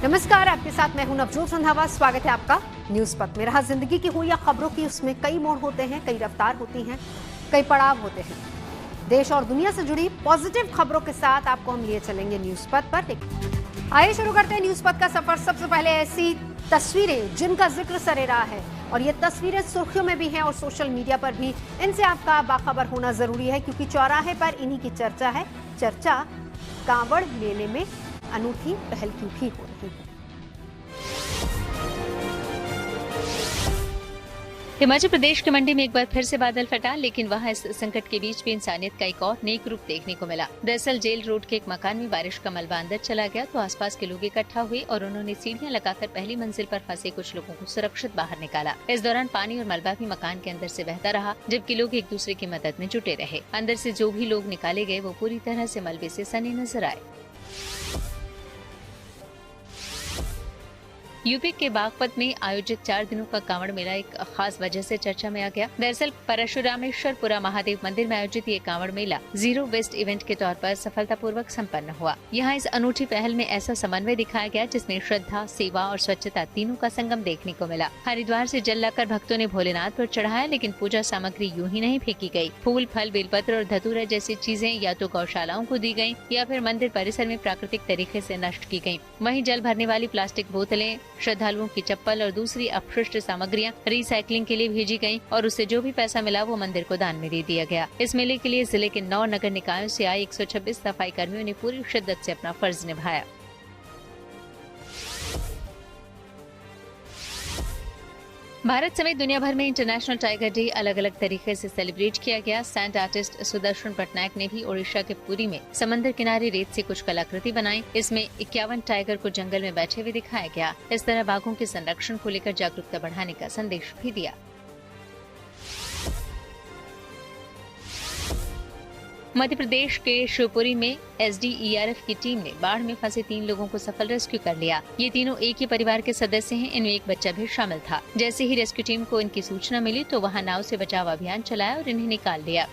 नमस्कार, आपके साथ मैं हूं नवजोत रंधावा। स्वागत है आपका न्यूज पथ में। रहा जिंदगी की हो या खबरों की, उसमें कई मोड़ होते हैं, कई रफ्तार होती हैं, कई पड़ाव होते हैं। देश और दुनिया से जुड़ी पॉजिटिव खबरों के साथ आपको हम लिए चलेंगे न्यूज पथ पर। आइए शुरू करते हैं न्यूज पथ का सफर। सबसे पहले ऐसी तस्वीरें जिनका जिक्र सरेराह है, और ये तस्वीरें सुर्खियों में भी हैं और सोशल मीडिया पर भी। इनसे आपका बाखबर होना जरूरी है, क्योंकि चौराहे पर इन्हीं की चर्चा है। चर्चा कांवड़ मेले में अनूठी पहल की भी हो रही है। हिमाचल प्रदेश के मंडी में एक बार फिर से बादल फटा, लेकिन वहां इस संकट के बीच भी इंसानियत का एक और नेक रूप देखने को मिला। दरअसल जेल रोड के एक मकान में बारिश का मलबा अंदर चला गया तो आसपास के लोग इकट्ठा हुए और उन्होंने सीढ़ियां लगाकर पहली मंजिल पर फंसे कुछ लोगों को सुरक्षित बाहर निकाला। इस दौरान पानी और मलबा भी मकान के अंदर से बहता रहा, जबकि लोग एक दूसरे की मदद में जुटे रहे। अंदर से जो भी लोग निकाले गए वो पूरी तरह से मलबे से सने नजर आए। यूपी के बागपत में आयोजित 4 दिनों का कांवड़ मेला एक खास वजह से चर्चा में आ गया। दरअसल परशुरामेश्वरपुरा महादेव मंदिर में आयोजित ये कांवड़ मेला जीरो वेस्ट इवेंट के तौर पर सफलतापूर्वक संपन्न हुआ। यहाँ इस अनूठी पहल में ऐसा समन्वय दिखाया गया जिसमें श्रद्धा, सेवा और स्वच्छता तीनों का संगम देखने को मिला। हरिद्वार से जल लाकर भक्तों ने भोलेनाथ पर चढ़ाया, लेकिन पूजा सामग्री यूं ही नहीं फेंकी गयी। फूल, फल, बेलपत्र और धतूरा जैसी चीजें या तो गौशालाओं को दी गयी या फिर मंदिर परिसर में प्राकृतिक तरीके से नष्ट की गयी। वहीं जल भरने वाली प्लास्टिक बोतलें, श्रद्धालुओं की चप्पल और दूसरी अपशिष्ट सामग्रियां रिसाइकलिंग के लिए भेजी गईं और उससे जो भी पैसा मिला वो मंदिर को दान में दे दिया गया। इस मेले के लिए जिले के 9 नगर निकायों से आए 126 सफाई कर्मियों ने पूरी शिद्दत से अपना फर्ज निभाया। भारत समेत दुनिया भर में इंटरनेशनल टाइगर डे अलग अलग तरीके से सेलिब्रेट किया गया। सैंड आर्टिस्ट सुदर्शन पटनायक ने भी ओडिशा के पुरी में समंदर किनारे रेत से कुछ कलाकृति बनाई। इसमें 51 टाइगर को जंगल में बैठे हुए दिखाया गया। इस तरह बाघों के संरक्षण को लेकर जागरूकता बढ़ाने का संदेश भी दिया। मध्य प्रदेश के शिवपुरी में SDERF की टीम ने बाढ़ में फंसे 3 लोगों को सफल रेस्क्यू कर लिया। ये तीनों एक ही परिवार के सदस्य हैं। इनमें एक बच्चा भी शामिल था। जैसे ही रेस्क्यू टीम को इनकी सूचना मिली तो वहां नाव से बचाव अभियान चलाया और इन्हें निकाल लिया।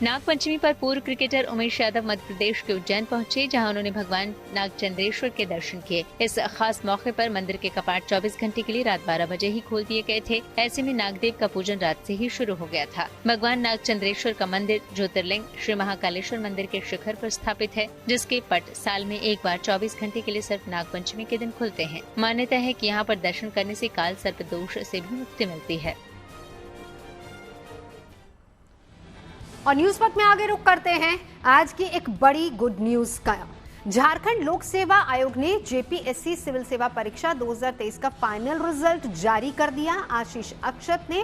नागपंचमी पर पूर्व क्रिकेटर उमेश यादव मध्य प्रदेश के उज्जैन पहुंचे, जहां उन्होंने भगवान नागचंद्रेश्वर के दर्शन किए। इस खास मौके पर मंदिर के कपाट 24 घंटे के लिए रात 12 बजे ही खोल दिए गए थे। ऐसे में नागदेव का पूजन रात से ही शुरू हो गया था। भगवान नागचंद्रेश्वर का मंदिर ज्योतिर्लिंग श्री महाकालेश्वर मंदिर के शिखर पर स्थापित है, जिसके पट साल में एक बार 24 घंटे के लिए सिर्फ नागपंचमी के दिन खुलते हैं। मान्यता है कि यहाँ पर दर्शन करने से काल सर्प दोष से भी मुक्ति मिलती है। और न्यूज पथ में आगे रुख करते हैं आज की एक बड़ी गुड न्यूज का। झारखंड लोक सेवा आयोग ने JPSC सिविल सेवा परीक्षा 2023 का फाइनल रिजल्ट जारी कर दिया। आशीष अक्षत ने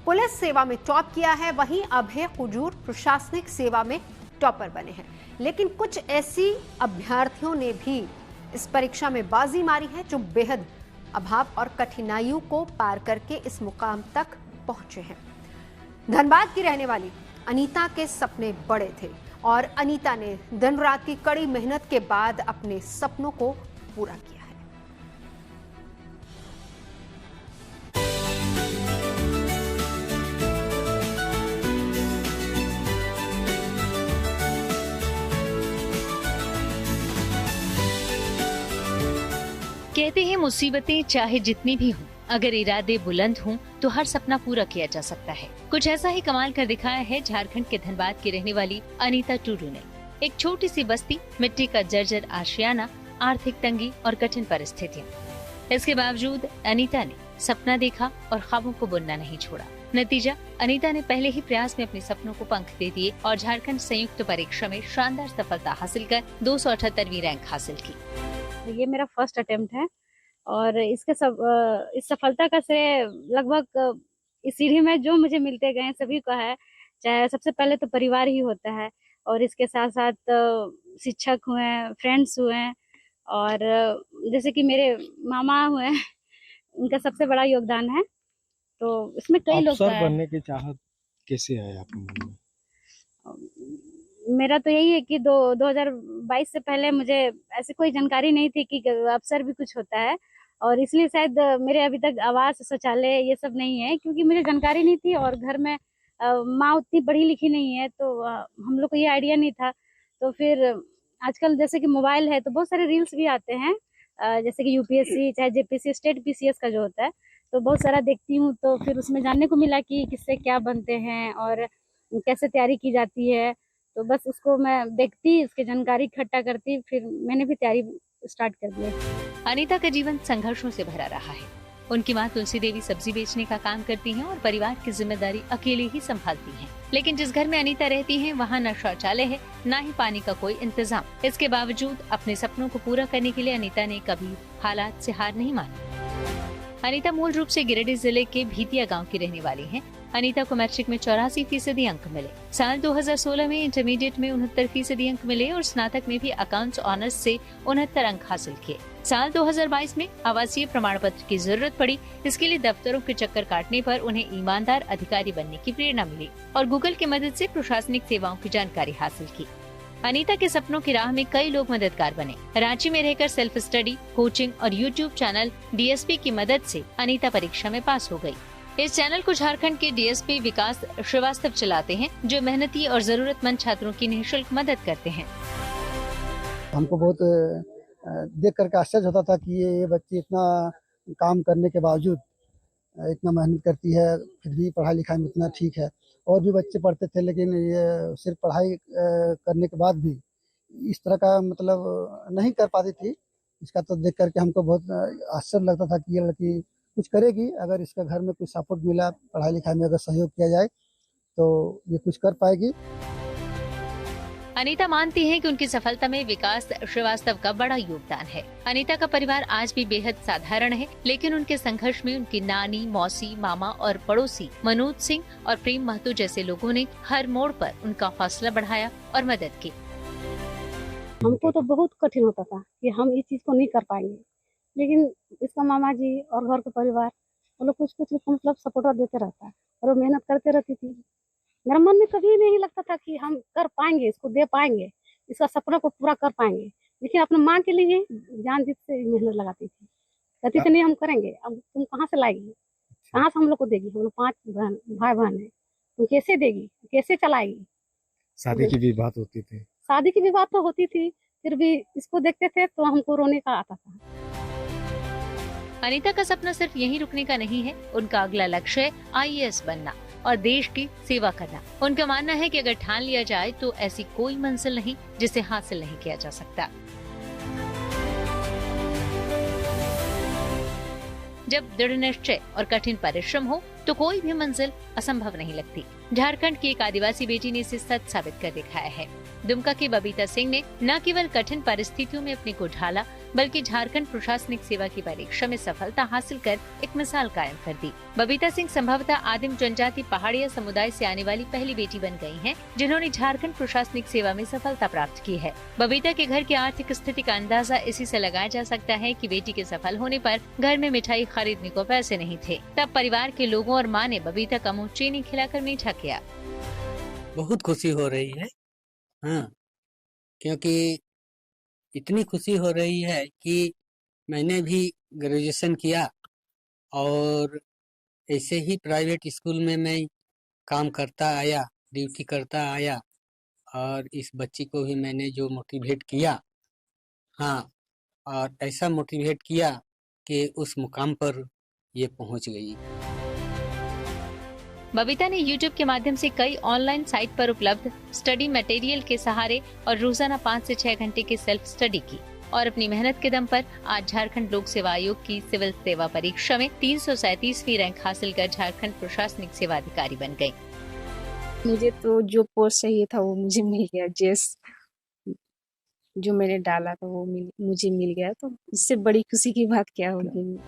पुलिस सेवा में टॉप किया है, वहीं अभय कुजूर प्रशासनिक सेवा में टॉपर बने हैं। लेकिन कुछ ऐसी अभ्यर्थियों ने भी इस परीक्षा में बाजी मारी है जो बेहद अभाव और कठिनाइयों को पार करके इस मुकाम तक पहुंचे हैं। धनबाद की रहने वाली अनीता के सपने बड़े थे और अनीता ने दिन रात की कड़ी मेहनत के बाद अपने सपनों को पूरा किया है। कहते हैं मुसीबतें चाहे जितनी भी हों, अगर इरादे बुलंद हों तो हर सपना पूरा किया जा सकता है। कुछ ऐसा ही कमाल कर दिखाया है झारखंड के धनबाद की रहने वाली अनीता टूडू ने। एक छोटी सी बस्ती, मिट्टी का जर्जर आशियाना, आर्थिक तंगी और कठिन परिस्थितियां। इसके बावजूद अनीता ने सपना देखा और ख्वाबों को बुनना नहीं छोड़ा। नतीजा, अनीता ने पहले ही प्रयास में अपने सपनों को पंख दे दिए और झारखंड संयुक्त परीक्षा में शानदार सफलता हासिल कर 278वीं रैंक हासिल की। ये मेरा फर्स्ट अटेम्प्ट है और इस सफलता का श्रेय लगभग इस सीढ़ी में जो मुझे मिलते गए सभी का है। चाहे सबसे पहले तो परिवार ही होता है और इसके साथ साथ शिक्षक हुए, फ्रेंड्स हुए और जैसे कि मेरे मामा हुए, उनका सबसे बड़ा योगदान है। तो इसमें कई लोग अफसर बनने की चाहत कैसे आए आपके मन में? मेरा तो यही है कि 2022 से पहले मुझे ऐसी कोई जानकारी नहीं थी कि अफसर भी कुछ होता है और इसलिए शायद मेरे अभी तक आवास, शौचालय ये सब नहीं है, क्योंकि मुझे जानकारी नहीं थी और घर में माँ उतनी पढ़ी लिखी नहीं है, तो हम लोग को ये आइडिया नहीं था। तो फिर आजकल जैसे कि मोबाइल है तो बहुत सारे रील्स भी आते हैं, जैसे कि यूपीएससी चाहे जेपीएससी स्टेट पीसीएस का जो होता है, तो बहुत सारा देखती हूँ। तो फिर उसमें जानने को मिला कि किससे क्या बनते हैं और कैसे तैयारी की जाती है। तो बस उसको मैं देखती, उसकी जानकारी इकट्ठा करती, फिर मैंने भी तैयारी स्टार्ट कर दी। अनीता का जीवन संघर्षों से भरा रहा है। उनकी मां तुलसी देवी सब्जी बेचने का काम करती हैं और परिवार की जिम्मेदारी अकेले ही संभालती हैं। लेकिन जिस घर में अनीता रहती हैं, वहां न शौचालय है, न ही पानी का कोई इंतजाम। इसके बावजूद अपने सपनों को पूरा करने के लिए अनीता ने कभी हालात से हार नहीं मानी। अनीता मूल रूप से गिरिडीह जिले के भीतिया गांव की रहने वाली हैं। अनीता को मैट्रिक में 84% अंक मिले। साल 2016 में इंटरमीडिएट में 69% अंक मिले और स्नातक में भी अकाउंट्स ऑनर्स से 69 अंक हासिल किए। साल 2022 में आवासीय प्रमाण पत्र की जरूरत पड़ी। इसके लिए दफ्तरों के चक्कर काटने पर उन्हें ईमानदार अधिकारी बनने की प्रेरणा मिली और गूगल की मदद से प्रशासनिक सेवाओं की जानकारी हासिल की। अनीता के सपनों की राह में कई लोग मददगार बने। रांची में रहकर सेल्फ स्टडी, कोचिंग और यूट्यूब चैनल डीएसपी की मदद से अनीता परीक्षा में पास हो गई। इस चैनल को झारखंड के डीएसपी विकास श्रीवास्तव चलाते हैं, जो मेहनती और जरूरतमंद छात्रों की निःशुल्क मदद करते हैं। हमको बहुत देख करके आश्चर्य होता था कि ये बच्ची इतना काम करने के बावजूद इतना मेहनत करती है, फिर भी पढ़ाई लिखाई में इतना ठीक है। और भी बच्चे पढ़ते थे, लेकिन ये सिर्फ पढ़ाई करने के बाद भी इस तरह का मतलब नहीं कर पाती थी। इसका तो देख करके हमको बहुत आश्चर्य लगता था कि ये लड़की कुछ करेगी। अगर इसका घर में कुछ सपोर्ट मिला, पढ़ाई लिखाई में अगर सहयोग किया जाए तो ये कुछ कर पाएगी। अनीता मानती हैं कि उनकी सफलता में विकास श्रीवास्तव का बड़ा योगदान है। अनीता का परिवार आज भी बेहद साधारण है, लेकिन उनके संघर्ष में उनकी नानी, मौसी, मामा और पड़ोसी मनोज सिंह और प्रेम महतो जैसे लोगों ने हर मोड़ पर उनका हौसला बढ़ाया और मदद की। हमको तो बहुत कठिन होता था कि हम इस चीज को नहीं कर पाएंगे, लेकिन इसका मामा जी और घर का परिवार वो लोग कुछ कुछ मतलब सपोर्ट देते रहता है और वो मेहनत करते रहती थी। मेरा मन में कभी नहीं लगता था कि हम कर पाएंगे, इसको दे पाएंगे, इसका सपना को पूरा कर पाएंगे। लेकिन अपने माँ के लिए जान जीत से मेहनत लगाती थी। कहती थी नहीं हम करेंगे, अब तुम कहाँ से लाएगी, कहाँ से हम लोग को देगी, हम लोग 5 भाई बहन है, तुम कैसे देगी, कैसे चलाएगी। शादी की भी बात होती थी। शादी की भी बात तो होती थी, फिर भी इसको देखते थे तो हमको रोने का आता था। अनीता का सपना सिर्फ यहीं रुकने का नहीं है। उनका अगला लक्ष्य है आईएएस बनना और देश की सेवा करना। उनका मानना है कि अगर ठान लिया जाए तो ऐसी कोई मंजिल नहीं जिसे हासिल नहीं किया जा सकता। जब दृढ़ निश्चय और कठिन परिश्रम हो तो कोई भी मंजिल असंभव नहीं लगती। झारखंड की एक आदिवासी बेटी ने इसे सच साबित कर दिखाया है। दुमका की बबीता सिंह ने न केवल कठिन परिस्थितियों में अपने को ढाला, बल्कि झारखंड प्रशासनिक सेवा की परीक्षा में सफलता हासिल कर एक मिसाल कायम कर दी। बबीता सिंह संभवतः आदिम जनजाति पहाड़िया समुदाय से आने वाली पहली बेटी बन गई हैं, जिन्होंने झारखंड प्रशासनिक सेवा में सफलता प्राप्त की है। बबीता के घर की आर्थिक स्थिति का अंदाजा इसी से लगाया जा सकता है कि बेटी के सफल होने पर घर में मिठाई खरीदने को पैसे नहीं थे। तब परिवार के लोगों और माँ ने बबीता का मुँह चीनी खिलाकर मीठा किया। बहुत खुशी हो रही है, हाँ, क्योंकि इतनी खुशी हो रही है कि मैंने भी ग्रेजुएशन किया और ऐसे ही प्राइवेट स्कूल में मैं काम करता आया, ड्यूटी करता आया और इस बच्ची को भी मैंने जो मोटिवेट किया, हाँ, और ऐसा मोटिवेट किया कि उस मुकाम पर ये पहुंच गई। बबीता ने YouTube के माध्यम से कई ऑनलाइन साइट पर उपलब्ध स्टडी मटेरियल के सहारे और रोजाना 5 से 6 घंटे की सेल्फ स्टडी की और अपनी मेहनत के दम पर आज झारखंड लोक सेवा आयोग की सिविल सेवा परीक्षा में 337वीं रैंक हासिल कर झारखंड प्रशासनिक सेवा अधिकारी बन गई। मुझे तो जो पोस्ट चाहिए था वो मुझे मिल गया, जो मैंने डाला था वो मुझे मिल गया, तो इससे बड़ी खुशी की बात क्या होगी।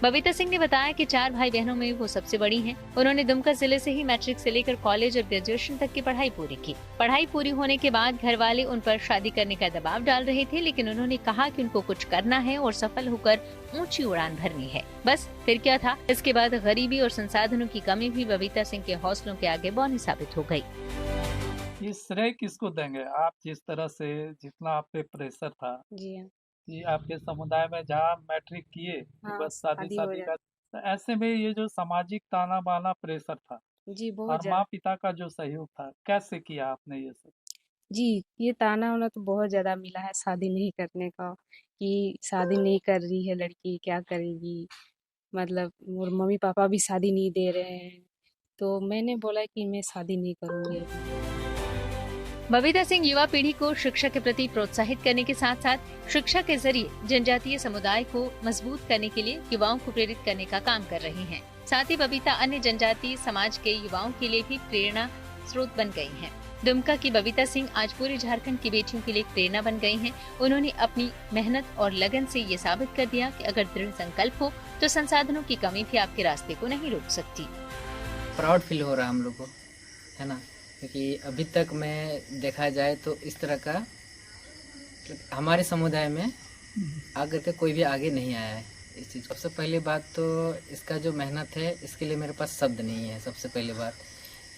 बबीता सिंह ने बताया कि 4 भाई बहनों में वो सबसे बड़ी हैं। उन्होंने दुमका जिले से ही मैट्रिक से लेकर कॉलेज और ग्रेजुएशन तक की पढ़ाई पूरी की। पढ़ाई पूरी होने के बाद घर वाले उन पर शादी करने का दबाव डाल रहे थे, लेकिन उन्होंने कहा कि उनको कुछ करना है और सफल होकर ऊंची उड़ान भरनी है। बस फिर क्या था, इसके बाद गरीबी और संसाधनों की कमी भी बबीता सिंह के हौसलों के आगे बौनी साबित हो गई। ये श्रेय किसको देंगे? आप जिस तरह से, जितना आप पे प्रेशर था जी हाँ, कि आपके समुदाय में जहाँ मैट्रिक किए कि हाँ, बस शादी हो शादी जाए। का, तो ऐसे में ये जो सामाजिक ताना बाना प्रेशर था जी बहुत और ज्यादा। माँ पिता का जो सहयोग था, कैसे किया आपने ये सब? जी, ये ताना-वाना तो बहुत ज़्यादा मिला है शादी नहीं करने का, कि शादी नहीं कर रही है लड़की, क्या करेगी? मतलब और मम्मी-पापा भी शादी नहीं दे रहे हैं, तो मैंने बोला कि मैं शादी नहीं करूँगी अभी। बबीता सिंह युवा पीढ़ी को शिक्षा के प्रति प्रोत्साहित करने के साथ साथ शिक्षा के जरिए जनजातीय समुदाय को मजबूत करने के लिए युवाओं को प्रेरित करने का काम कर रही हैं। साथ ही बबीता अन्य जनजातीय समाज के युवाओं के लिए भी प्रेरणा स्रोत बन गई हैं। दुमका की बबीता सिंह आज पूरे झारखंड की बेटियों के लिए प्रेरणा बन गई हैं। उन्होंने अपनी मेहनत और लगन से ये साबित कर दिया कि अगर दृढ़ संकल्प हो तो संसाधनों की कमी भी आपके रास्ते को नहीं रोक सकती। प्राउड फील हो रहा है हम लोग को, है ना, क्योंकि अभी तक में देखा जाए तो इस तरह का हमारे समुदाय में आगे तक कोई भी आगे नहीं आया है इस चीज़। सबसे पहली बात तो इसका जो मेहनत है इसके लिए मेरे पास शब्द नहीं है। सबसे पहली बात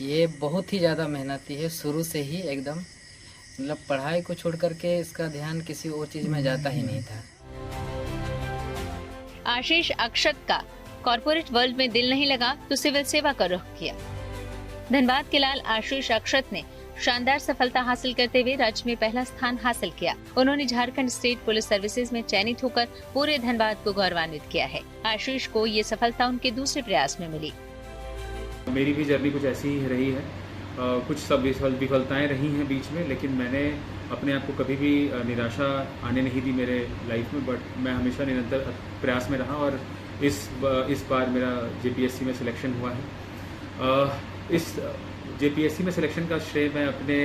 ये बहुत ही ज़्यादा मेहनती है, शुरू से ही एकदम मतलब पढ़ाई को छोड़ करके इसका ध्यान किसी और चीज़ में जाता ही नहीं था। आशीष अक्षत का कॉर्पोरेट वर्ल्ड में दिल नहीं लगा तो सिविल सेवा का रुख किया। धनबाद के लाल आशीष अक्षत ने शानदार सफलता हासिल करते हुए राज्य में पहला स्थान हासिल किया। उन्होंने झारखंड स्टेट पुलिस सर्विसेज में चयनित होकर पूरे धनबाद को गौरवान्वित किया है। आशीष को ये सफलता उनके दूसरे प्रयास में मिली। मेरी भी जर्नी कुछ ऐसी ही रही है। कुछ सब विफलताएं रही हैं बीच में, लेकिन मैंने अपने आप को कभी भी निराशा आने नहीं दी मेरे लाइफ में। बट मैं हमेशा निरंतर प्रयास में रहा और इस बार मेरा जेपीएससी में सिलेक्शन हुआ है। इस जेपीएससी में सिलेक्शन का श्रेय मैं अपने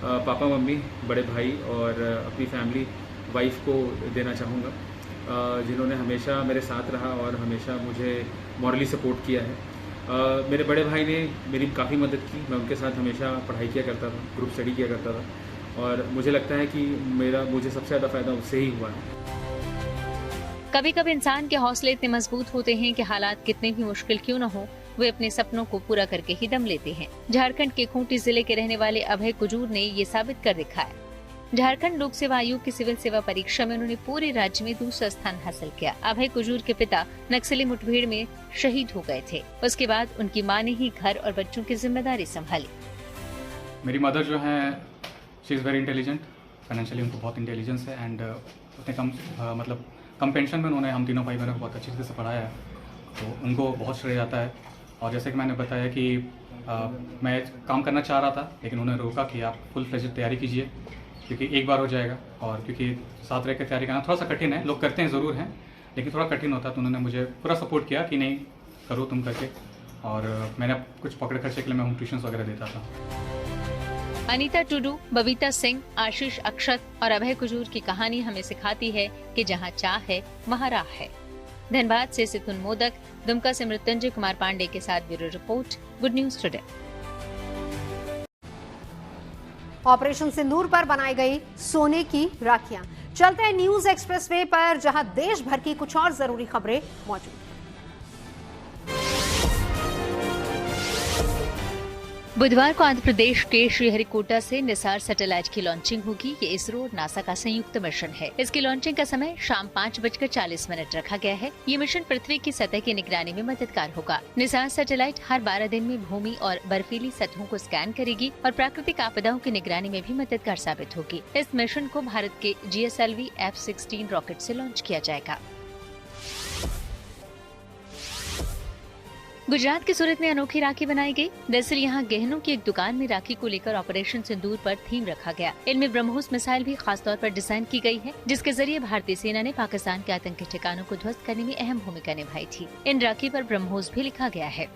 पापा मम्मी, बड़े भाई और अपनी फैमिली वाइफ को देना चाहूँगा, जिन्होंने हमेशा मेरे साथ रहा और हमेशा मुझे मॉरली सपोर्ट किया है। मेरे बड़े भाई ने मेरी काफ़ी मदद की। मैं उनके साथ हमेशा पढ़ाई किया करता था, ग्रुप स्टडी किया करता था और मुझे लगता है कि मुझे सबसे ज़्यादा फ़ायदा उससे ही हुआ है। कभी कभी इंसान के हौसले इतने मजबूत होते हैं कि हालात कितने भी मुश्किल क्यों न हो, वे अपने सपनों को पूरा करके ही दम लेते हैं। झारखंड के खूंटी जिले के रहने वाले अभय कुजूर ने ये साबित कर दिखाया। झारखंड लोक सेवा आयोग की सिविल सेवा परीक्षा में उन्होंने पूरे राज्य में दूसरा स्थान हासिल किया। अभय कुजूर के पिता नक्सली मुठभेड़ में शहीद हो गए थे। उसके बाद उनकी मां ने ही घर और बच्चों की जिम्मेदारी संभाली। मेरी मदर जो है she is very intelligent, financially उनको बहुत इंटेलिजेंस है एंड उतने कम पेंशन में उन्होंने हम तीनों भाई बहनों को बहुत अच्छी तरह से पढ़ाया है, तो उनको बहुत श्रेय जाता है। और जैसे कि मैंने बताया कि मैं काम करना चाह रहा था, लेकिन उन्होंने रोका कि आप फुल फ्लेजेड तैयारी कीजिए, क्योंकि एक बार हो जाएगा। और क्योंकि साथ रह कर तैयारी करना थोड़ा सा कठिन है, लोग करते हैं ज़रूर हैं, लेकिन थोड़ा कठिन होता है। तो उन्होंने मुझे पूरा सपोर्ट किया कि नहीं करो तुम करके, और मैंने कुछ पकड़ खर्चे के लिए मैं होम ट्यूशन्स वगैरह देता था। अनीता टुडू, बबीता सिंह, आशीष अक्षत और अभय कुजूर की कहानी हमें सिखाती है कि जहां चाह है वहां राह है। धनबाद से सितुन मोदक, दुमका से मृत्युंजय कुमार पांडे के साथ bureau report, good news today. Operation Sindoor पर बनाई गई सोने की राखियां। चलते हैं न्यूज एक्सप्रेसवे पर, जहां देश भर की कुछ और जरूरी खबरें मौजूद हैं। बुधवार को आंध्र प्रदेश के श्रीहरिकोटा से निसार सैटेलाइट की लॉन्चिंग होगी। ये इसरो और नासा का संयुक्त मिशन है। इसकी लॉन्चिंग का समय शाम 5:40 रखा गया है। ये मिशन पृथ्वी की सतह की निगरानी में मददगार होगा। निसार सैटेलाइट हर 12 दिन में भूमि और बर्फीली सतहों को स्कैन करेगी और प्राकृतिक आपदाओं की निगरानी में भी मददगार साबित होगी। इस मिशन को भारत के GSLV F-16 रॉकेट से लॉन्च किया जाएगा। गुजरात के सूरत में अनोखी राखी बनाई गई। दरअसल यहाँ गहनों की एक दुकान में राखी को लेकर ऑपरेशन सिंदूर पर थीम रखा गया। इनमें ब्रह्मोस मिसाइल भी खास तौर पर डिजाइन की गई है, जिसके जरिए भारतीय सेना ने पाकिस्तान के आतंकी ठिकानों को ध्वस्त करने में अहम भूमिका निभाई थी। इन राखी पर ब्रह्मोस भी लिखा गया है।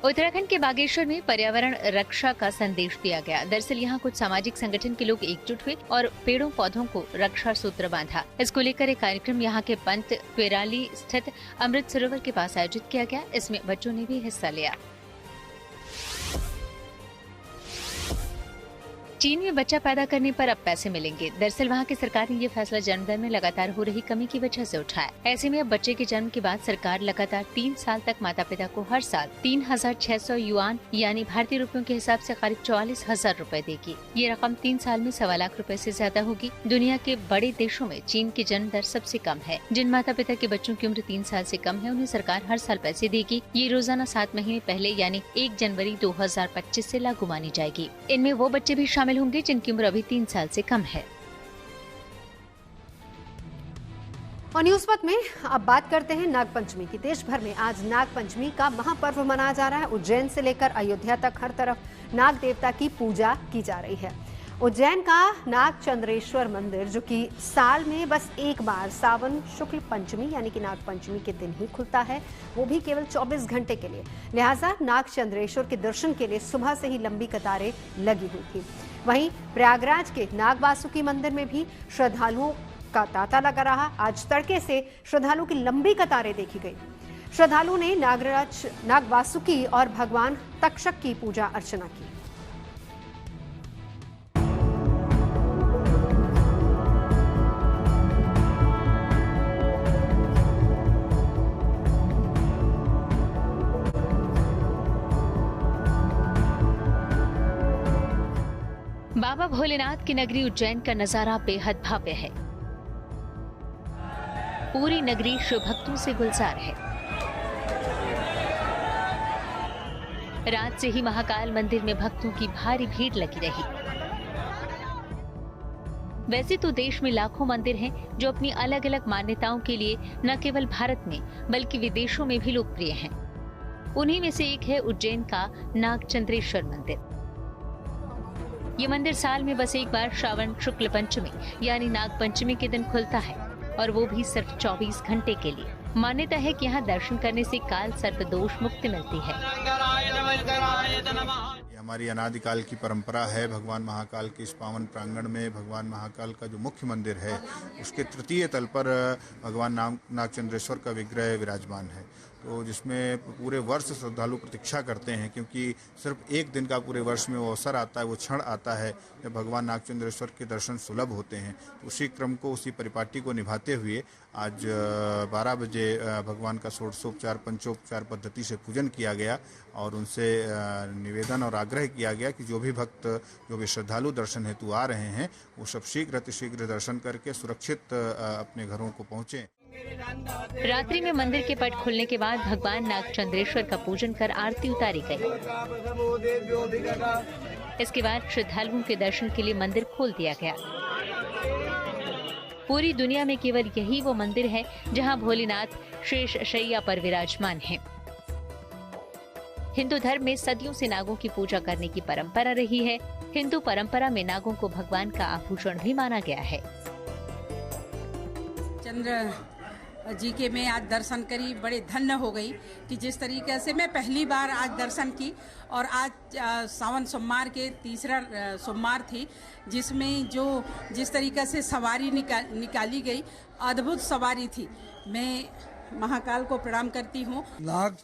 उत्तराखंड के बागेश्वर में पर्यावरण रक्षा का संदेश दिया गया। दरअसल यहाँ कुछ सामाजिक संगठन के लोग एकजुट हुए और पेड़ों पौधों को रक्षा सूत्र बांधा। इसको लेकर एक कार्यक्रम यहाँ के पंत क्वेराली स्थित अमृत सरोवर के पास आयोजित किया गया। इसमें बच्चों ने भी हिस्सा लिया। चीन में बच्चा पैदा करने पर अब पैसे मिलेंगे। दरअसल वहाँ की सरकार ने ये फैसला जन्म दर में लगातार हो रही कमी की वजह से उठाया। ऐसे में अब बच्चे के जन्म के बाद सरकार लगातार 3 साल तक माता पिता को हर साल 3,600 युआन यानी भारतीय रुपयों के हिसाब से करीब 44,000 रुपए देगी। ये रकम 3 साल में 1.25 लाख रुपए से ज्यादा होगी। दुनिया के बड़े देशों में चीन की जन्म दर सबसे कम है। जिन माता पिता के बच्चों की उम्र 3 साल से कम है उन्हें सरकार हर साल पैसे देगी। ये रोजाना 7 महीने पहले यानी 1 जनवरी 2025 से लागू मानी जाएगी। इनमें वो बच्चे भी शामिल होंगे जिनकी उम्र अभी 3 साल से कम है। और न्यूज पथ में अब बात करते हैं नागपंचमी की। देश भर में आज नागपंचमी का महापर्व मनाया जा रहा है। उज्जैन से लेकर अयोध्या तक हर तरफ नाग देवता की पूजा की जा रही है। उज्जैन का नागचंद्रेश्वर मंदिर, जो कि साल में बस एक बार सावन शुक्ल पंचमी यानी कि नागपंचमी के दिन ही खुलता है, वो भी केवल 24 घंटे के लिए। लिहाजा नागचंद्रेश्वर के दर्शन के लिए सुबह से ही लंबी कतारें लगी हुई थी। वहीं प्रयागराज के नागवासुकी मंदिर में भी श्रद्धालुओं का तांता लगा रहा। आज तड़के से श्रद्धालुओं की लंबी कतारें देखी गई। श्रद्धालुओं ने नागवासुकी और भगवान तक्षक की पूजा अर्चना की। बाबा भोलेनाथ की नगरी उज्जैन का नजारा बेहद भव्य है। पूरी नगरी शिव भक्तों से गुलजार है। रात से ही महाकाल मंदिर में भक्तों की भारी भीड़ लगी रही। वैसे तो देश में लाखों मंदिर हैं जो अपनी अलग अलग मान्यताओं के लिए न केवल भारत में बल्कि विदेशों में भी लोकप्रिय हैं। उन्हीं में से एक है उज्जैन का नागचंद्रेश्वर मंदिर। ये मंदिर साल में बस एक बार श्रावण शुक्ल पंचमी यानी नाग पंचमी के दिन खुलता है, और वो भी सिर्फ 24 घंटे के लिए। मान्यता है कि यहाँ दर्शन करने से काल सर्प दोष मुक्ति मिलती है। हमारी अनादिकाल की परंपरा है। भगवान महाकाल के इस पावन प्रांगण में भगवान महाकाल का जो मुख्य मंदिर है, उसके तृतीय तल पर भगवान नागचंद्रेश्वर का विग्रह विराजमान है, तो जिसमें पूरे वर्ष श्रद्धालु प्रतीक्षा करते हैं, क्योंकि सिर्फ एक दिन का पूरे वर्ष में वो अवसर आता है, वो क्षण आता है जब भगवान नागचंद्रेश्वर के दर्शन सुलभ होते हैं। तो उसी क्रम को, उसी परिपाटी को निभाते हुए आज 12 बजे भगवान का षोडशोपचार पंचोपचार पद्धति से पूजन किया गया और उनसे निवेदन और आग्रह किया गया कि जो भी भक्त, जो भी श्रद्धालु दर्शन हेतु आ रहे हैं, वो सब शीघ्र दर्शन करके सुरक्षित अपने घरों को पहुँचें। रात्रि में मंदिर के पट खुलने के बाद भगवान नागचंद्रेश्वर का पूजन कर आरती उतारी गई। इसके बाद श्रद्धालुओं के दर्शन के लिए मंदिर खोल दिया गया। पूरी दुनिया में केवल यही वो मंदिर है जहां भोलेनाथ शेष शैया पर विराजमान हैं। हिंदू धर्म में सदियों से नागों की पूजा करने की परंपरा रही है। हिंदू परंपरा में नागों को भगवान का आभूषण भी माना गया है। चंद्र जी के मैं आज दर्शन करी, बड़े धन्य हो गई कि जिस तरीके से मैं पहली बार आज दर्शन की, और आज सावन सोमवार के तीसरा सोमवार थी, जिसमें जिस तरीके से सवारी निकाली गई, अद्भुत सवारी थी। मैं महाकाल को प्रणाम करती हूँ। नाग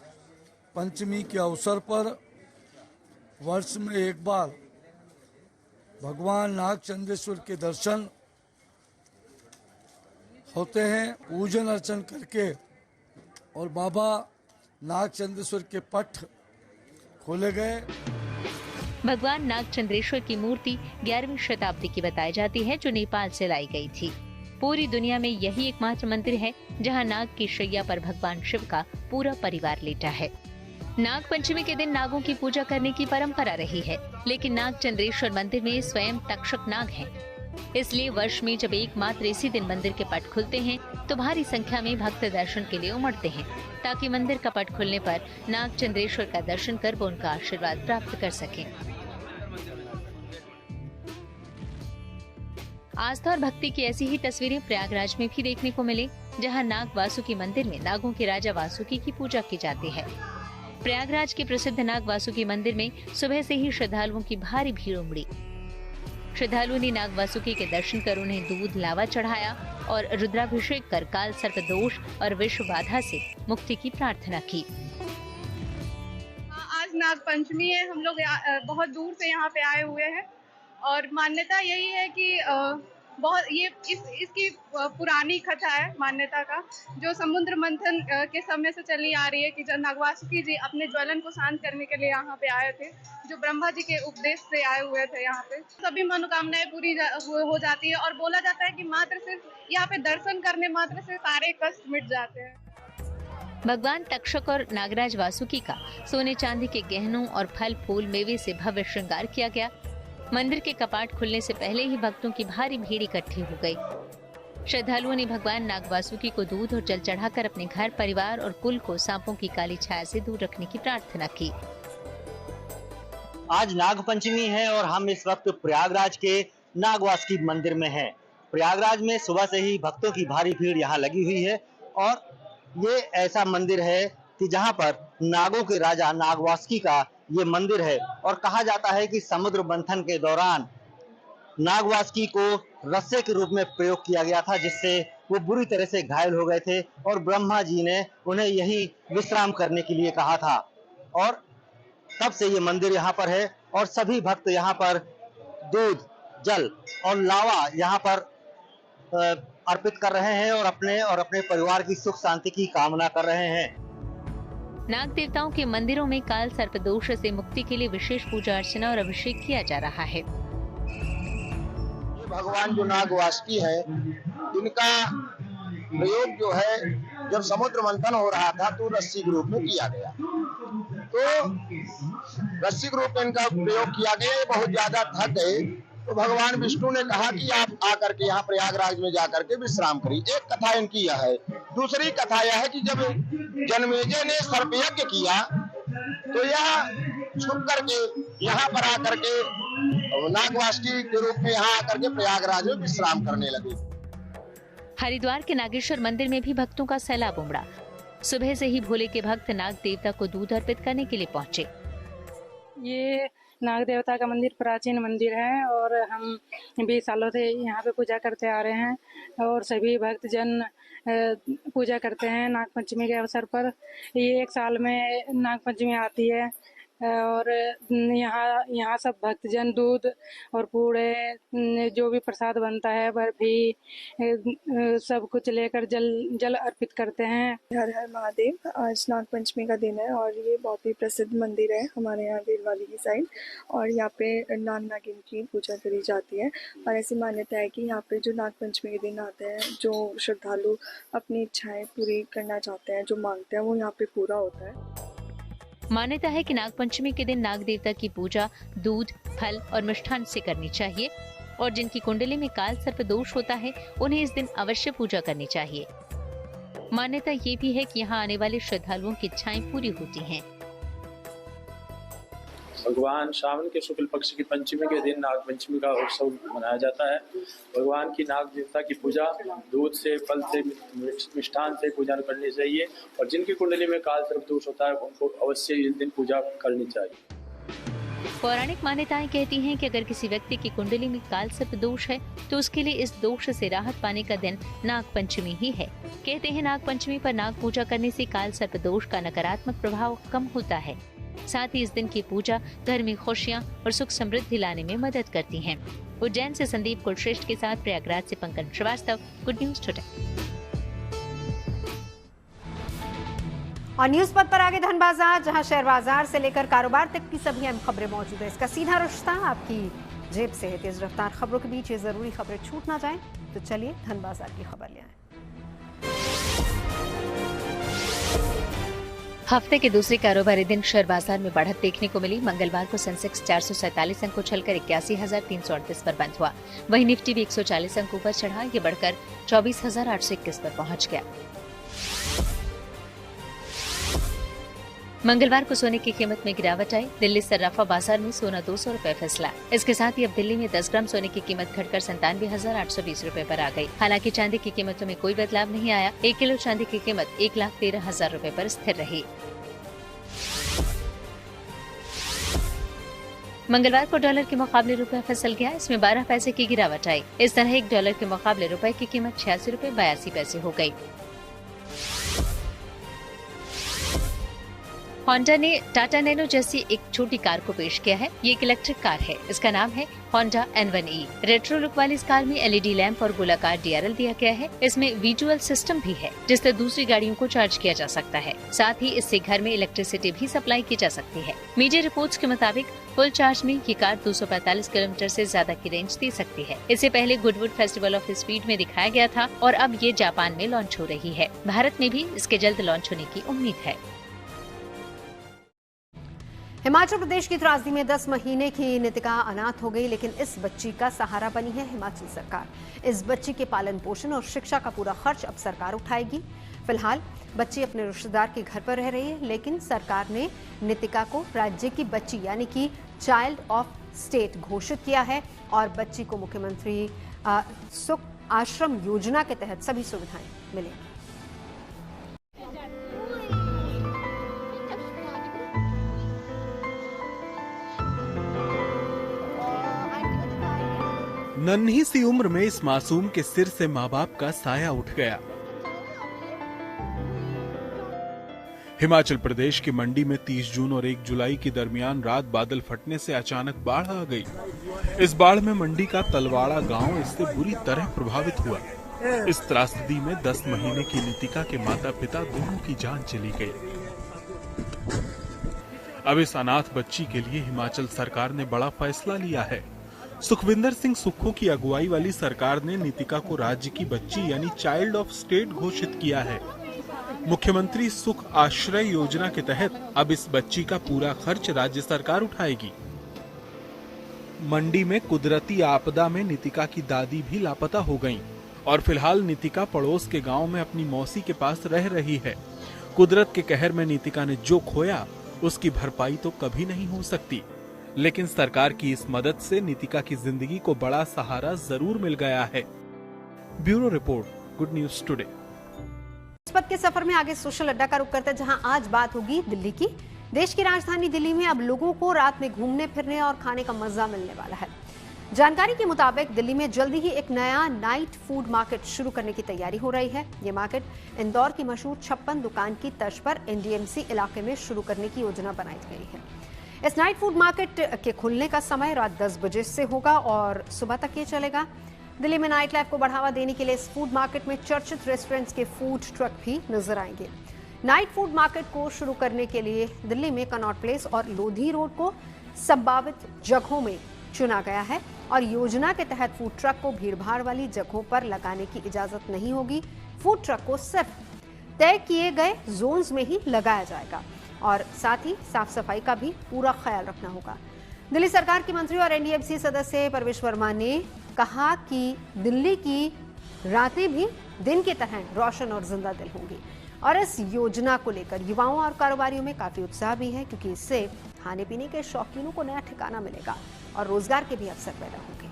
पंचमी के अवसर पर वर्ष में एक बार भगवान नागचंद्रेश्वर के दर्शन होते हैं। पूजन अर्चन करके और बाबा नागचंद्रेश्वर के पट खोले गए। भगवान नागचंद्रेश्वर की मूर्ति 11वीं शताब्दी की बताई जाती है, जो नेपाल से लाई गई थी। पूरी दुनिया में यही एकमात्र मंदिर है जहां नाग की शैया पर भगवान शिव का पूरा परिवार लेटा है। नाग पंचमी के दिन नागों की पूजा करने की परंपरा रही है, लेकिन नागचंद्रेश्वर मंदिर में स्वयं तक्षक नाग हैं। इसलिए वर्ष में जब एकमात्र इसी दिन मंदिर के पट खुलते हैं तो भारी संख्या में भक्त दर्शन के लिए उमड़ते हैं, ताकि मंदिर का पट खुलने पर नागचंद्रेश्वर का दर्शन कर वो उनका आशीर्वाद प्राप्त कर सकें। आस्था और भक्ति की ऐसी ही तस्वीरें प्रयागराज में भी देखने को मिले, जहां नाग वासुकी मंदिर में नागों के राजा वासुकी की पूजा की जाती है। प्रयागराज के प्रसिद्ध नाग वासुकी मंदिर में सुबह से ही श्रद्धालुओं की भारी भीड़ उमड़ी। श्रद्धालुओं ने नाग वासुकी के दर्शन कर उन्हें दूध लावा चढ़ाया और रुद्राभिषेक कर काल सर्प दोष और विश्व बाधा से मुक्ति की प्रार्थना की। आज नाग पंचमी है, हम लोग बहुत दूर से यहाँ पे आए हुए हैं और मान्यता यही है कि बहुत ये इसकी पुरानी कथा है मान्यता का, जो समुद्र मंथन के समय से चली आ रही है कि जब नागवासुकी जी अपने ज्वलन को शांत करने के लिए यहाँ पे आए थे, जो ब्रह्मा जी के उपदेश से आए हुए थे यहाँ पे, सभी मनोकामनाएं पूरी हो जाती है और बोला जाता है कि मात्र सिर्फ यहाँ पे दर्शन करने मात्र से सारे कष्ट मिट जाते हैं। भगवान तक्षक और नागराज वासुकी का सोने चांदी के गहनों और फल फूल मेवे से भव्य श्रृंगार किया गया। मंदिर के कपाट खुलने से पहले ही भक्तों की भारी भीड़ इकट्ठी हो गई। श्रद्धालुओं ने भगवान नाग वासुकी को दूध और जल चढ़ाकर अपने घर, परिवार और कुल को सांपों की काली छाया से दूर रखने की प्रार्थना की। आज नाग पंचमी है और हम इस वक्त प्रयागराज के नाग वासुकी मंदिर में हैं। प्रयागराज में सुबह से ही भक्तों की भारी भीड़ यहाँ लगी हुई है और ये ऐसा मंदिर है कि जहाँ पर नागों के राजा नाग वासुकी का ये मंदिर है और कहा जाता है कि समुद्र मंथन के दौरान नाग वासुकी को रस्से के रूप में प्रयोग किया गया था, जिससे वो बुरी तरह से घायल हो गए थे और ब्रह्मा जी ने उन्हें यही विश्राम करने के लिए कहा था और तब से ये मंदिर यहाँ पर है और सभी भक्त यहाँ पर दूध, जल और लावा यहाँ पर अर्पित कर रहे हैं और अपने परिवार की सुख शांति की कामना कर रहे हैं। नाग देवताओं के मंदिरों में काल सर्प दोष से मुक्ति के लिए विशेष पूजा अर्चना और अभिषेक किया जा रहा है। ये भगवान जो नाग वासुकी है, इनका प्रयोग जो है जब समुद्र मंथन हो रहा था तो रस्सी के रूप में किया गया, तो रस्सी के रूप में इनका प्रयोग किया गया। ये बहुत ज्यादा थक गए तो भगवान विष्णु ने कहा कि आप आकर के यहाँ प्रयागराज में जाकर के विश्राम करिए। एक कथा इनकी यह है। दूसरी कथा यह है कि जब जनमेजय ने सर्प यज्ञ किया तो यह छुप करके यहाँ पर आकर के नाग वासुकी के रूप में यहाँ आकर के प्रयागराज में विश्राम करने लगे। हरिद्वार के नागेश्वर मंदिर में भी भक्तों का सैलाब उमड़ा। सुबह से ही भोले के भक्त नाग देवता को दूध अर्पित करने के लिए पहुंचे। ये नाग देवता का मंदिर प्राचीन मंदिर है और हम 20 सालों से यहाँ पे पूजा करते आ रहे हैं और सभी भक्त जन पूजा करते हैं नाग पंचमी के अवसर पर। ये एक साल में नाग पंचमी आती है और यहाँ सब भक्तजन दूध और पूड़े, जो भी प्रसाद बनता है, बर्फी, सब कुछ लेकर जल अर्पित करते हैं। हर हर महादेव। आज नाग पंचमी का दिन है और ये बहुत ही प्रसिद्ध मंदिर है हमारे यहाँ देलवाली की साइड, और यहाँ पे नाग नागिन की पूजा करी जाती है। और ऐसी मान्यता है कि यहाँ पे जो नाग पंचमी के दिन आते हैं, जो श्रद्धालु अपनी इच्छाएं पूरी करना चाहते हैं, जो मांगते हैं, वो यहाँ पे पूरा होता है। मान्यता है कि नाग पंचमी के दिन नाग देवता की पूजा दूध, फल और मिष्ठान से करनी चाहिए और जिनकी कुंडली में काल सर्प दोष होता है उन्हें इस दिन अवश्य पूजा करनी चाहिए। मान्यता ये भी है कि यहाँ आने वाले श्रद्धालुओं की इच्छाएं पूरी होती हैं। भगवान श्रावण के शुक्ल पक्ष की पंचमी के दिन नाग पंचमी का उत्सव मनाया जाता है। भगवान की नाग देवता की पूजा दूध से, फल से, मिष्ठान से पूजा करनी चाहिए और जिनकी कुंडली में काल सर्प दोष होता है उनको अवश्य इस दिन पूजा करनी चाहिए। पौराणिक मान्यताएं कहती हैं कि अगर किसी व्यक्ति की कुंडली में काल सर्प दोष है तो उसके लिए इस दोष से राहत पाने का दिन नाग पंचमी ही है। कहते हैं नाग पंचमी पर नाग पूजा करने से काल सर्प दोष का नकारात्मक प्रभाव कम होता है। साथ ही इस दिन की पूजा घर में खुशियां और सुख समृद्धि लाने में मदद करती हैं। उज्जैन से संदीप कुलश्रेष्ठ के साथ प्रयागराज से Pankaj Srivastava, good news today. और न्यूज पथ पर आगे धन बाजार, जहां शेयर बाजार से लेकर कारोबार तक की सभी अहम खबरें मौजूद है। इसका सीधा रिश्ता आपकी जेब से है। तेज रफ्तार खबरों के बीच ये जरूरी खबरें छूट ना जाएं, तो चलिए धन बाजार की खबर ले आए। हफ्ते के दूसरे कारोबारी दिन शेयर बाजार में बढ़त देखने को मिली। मंगलवार को सेंसेक्स 447 अंक उछलकर 81,338 पर बंद हुआ। वहीं निफ्टी भी 140 अंक ऊपर चढ़ा, ये बढ़कर 24,821 पर पहुंच गया। मंगलवार को सोने की कीमत में गिरावट आई। दिल्ली सर्राफा बाजार में सोना 200 रुपए फिसला। इसके साथ ही अब दिल्ली में 10 ग्राम सोने की कीमत घटकर 97,820 रुपए पर आ गई। हालांकि चांदी की कीमतों में कोई बदलाव नहीं आया। 1 किलो चांदी की कीमत 1,13,000 रुपए पर स्थिर रही। मंगलवार को डॉलर के मुकाबले रुपया फिसल गया। इसमें 12 पैसे की गिरावट आई। इस तरह 1 डॉलर के मुकाबले रुपए की कीमत 86 रुपए 82 पैसे हो गई। होंडा ने टाटा नैनो जैसी एक छोटी कार को पेश किया है। ये एक इलेक्ट्रिक कार है। इसका नाम है होंडा N1E। रेट्रो लुक वाली इस कार में LED लैंप और गोलाकार DRL दिया गया है। इसमें विजुअल सिस्टम भी है जिससे दूसरी गाड़ियों को चार्ज किया जा सकता है। साथ ही इससे घर में इलेक्ट्रिसिटी भी सप्लाई की जा सकती है। मीडिया रिपोर्ट्स के मुताबिक फुल चार्ज में ये कार 245 किलोमीटर से ज्यादा की रेंज दे सकती है। इससे पहले गुडवुड फेस्टिवल ऑफ स्पीड में दिखाया गया था और अब ये जापान में लॉन्च हो रही है। भारत में भी इसके जल्द लॉन्च होने की उम्मीद है। हिमाचल प्रदेश की त्रासदी में 10 महीने की नितिका अनाथ हो गई, लेकिन इस बच्ची का सहारा बनी है हिमाचल सरकार। इस बच्ची के पालन पोषण और शिक्षा का पूरा खर्च अब सरकार उठाएगी। फिलहाल बच्ची अपने रिश्तेदार के घर पर रह रही है, लेकिन सरकार ने नितिका को राज्य की बच्ची यानी कि चाइल्ड ऑफ स्टेट घोषित किया है और बच्ची को मुख्यमंत्री सुख आश्रम योजना के तहत सभी सुविधाएं मिलेंगी। नन्ही सी उम्र में इस मासूम के सिर से माँ बाप का साया उठ गया। हिमाचल प्रदेश की मंडी में 30 जून और 1 जुलाई के दरमियान रात बादल फटने से अचानक बाढ़ आ गई। इस बाढ़ में मंडी का तलवाड़ा गांव इससे बुरी तरह प्रभावित हुआ। इस त्रासदी में 10 महीने की नितिका के माता पिता दोनों की जान चली गई। अब इस अनाथ बच्ची के लिए हिमाचल सरकार ने बड़ा फैसला लिया है। सुखविंदर सिंह सुक्खू की अगुवाई वाली सरकार ने नितिका को राज्य की बच्ची यानी चाइल्ड ऑफ स्टेट घोषित किया है। मुख्यमंत्री सुख आश्रय योजना के तहत अब इस बच्ची का पूरा खर्च राज्य सरकार उठाएगी। मंडी में कुदरती आपदा में नितिका की दादी भी लापता हो गईं और फिलहाल नितिका पड़ोस के गांव में अपनी मौसी के पास रह रही है। कुदरत के कहर में नितिका ने जो खोया उसकी भरपाई तो कभी नहीं हो सकती, लेकिन सरकार की इस मदद से नितिका की जिंदगी को बड़ा सहारा जरूर मिल गया है। Bureau report, good news today. इस पद के सफर में आगे सोशल अड्डा का रुख करते हैं, जहां आज बात होगी दिल्ली की। देश की राजधानी दिल्ली में अब लोगों को रात में घूमने फिरने और खाने का मजा मिलने वाला है। जानकारी के मुताबिक दिल्ली में जल्दी ही एक नया नाइट फूड मार्केट शुरू करने की तैयारी हो रही है। ये मार्केट इंदौर की मशहूर 56 दुकान की तर्ज पर NDMC इलाके में शुरू करने की योजना बनाई गई है। इस नाइट फूड मार्केट के खुलने का समय रात 10 बजे से होगा और सुबह तक ये चलेगा। दिल्ली में नाइट लाइफ को बढ़ावा देने के लिए इस फूड मार्केट में चर्चित रेस्टोरेंट्स के फूड ट्रक भी नजर आएंगे। नाइट फूड मार्केट को शुरू करने के लिए दिल्ली में कनॉट प्लेस और लोधी रोड को संभावित जगहों में चुना गया है और योजना के तहत फूड ट्रक को भीड़भाड़ वाली जगहों पर लगाने की इजाजत नहीं होगी। फूड ट्रक को सिर्फ तय किए गए जोन्स में ही लगाया जाएगा और साथ ही साफ सफाई का भी पूरा ख्याल रखना होगा। दिल्ली सरकार के मंत्री और NDMC सदस्य परवेश वर्मा ने कहा कि दिल्ली की रातें भी दिन की तरह रोशन और जिंदा दिल होंगी और इस योजना को लेकर युवाओं और कारोबारियों में काफी उत्साह भी है, क्योंकि इससे खाने पीने के शौकीनों को नया ठिकाना मिलेगा और रोजगार के भी अवसर पैदा होंगे।